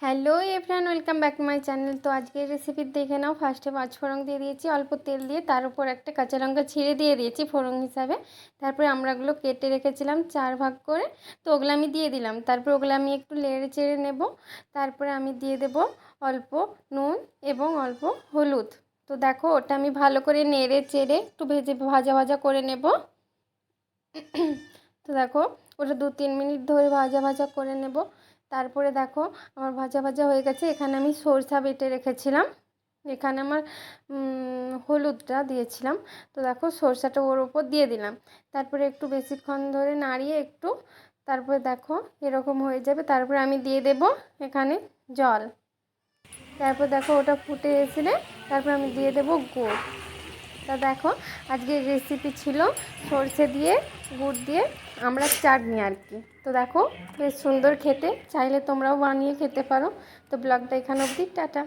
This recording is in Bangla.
Hello everyone, welcome back to my channel. তো আজকের রেসিপি দেখে নাও। ফার্স্টে পাঁচফোড়ন দিয়ে দিয়েছি অল্প তেল দিয়ে, তার উপর একটা কাঁচা লঙ্কা ছিঁড়ে দিয়ে দিয়েছি ফোড়ন হিসাবে। তারপরে আমড়াগুলো কেটে রেখেছিলাম 4 ভাগ করে, তো ওগুলো আমি দিয়ে দিলাম। তারপর ওগুলো আমি একটু নেড়ে চেড়ে নেব। তারপরে আমি দিয়ে দেব অল্প নুন এবং অল্প হলুদ। তো দেখো, ওটা আমি ভালো করে নেড়ে চেড়ে একটু ভাজা ভাজা করে নেব। তো দেখো, ওটা 2-3 মিনিট ধরে ভাজা ভাজা করে নেব। তারপরে দেখো, আমার ভাজা ভাজা হয়ে গেছে। এখানে আমি সরষা বেটে রেখেছিলাম, এখানে আমার হলুদটা দিয়েছিলাম। তো দেখো, সরষাটা ওর ওপর দিয়ে দিলাম। তারপরে একটু বেশিক্ষণ ধরে নাড়িয়ে একটু, তারপরে দেখো এরকম হয়ে যাবে। তারপরে আমি দিয়ে দেব এখানে জল। তারপর দেখো, ওটা ফুটে এসেলে তারপর আমি দিয়ে দেব গুড়। তা দেখো, আজকের রেসিপি ছিল সরষে দিয়ে গুড় দিয়ে আমড়ার চাটনি আর কি। তো দেখো, বেশ সুন্দর খেতে, চাইলে তোমরাও বানিয়ে খেতে পারো। তো ব্লগটা এখানে অবধি, টাটা।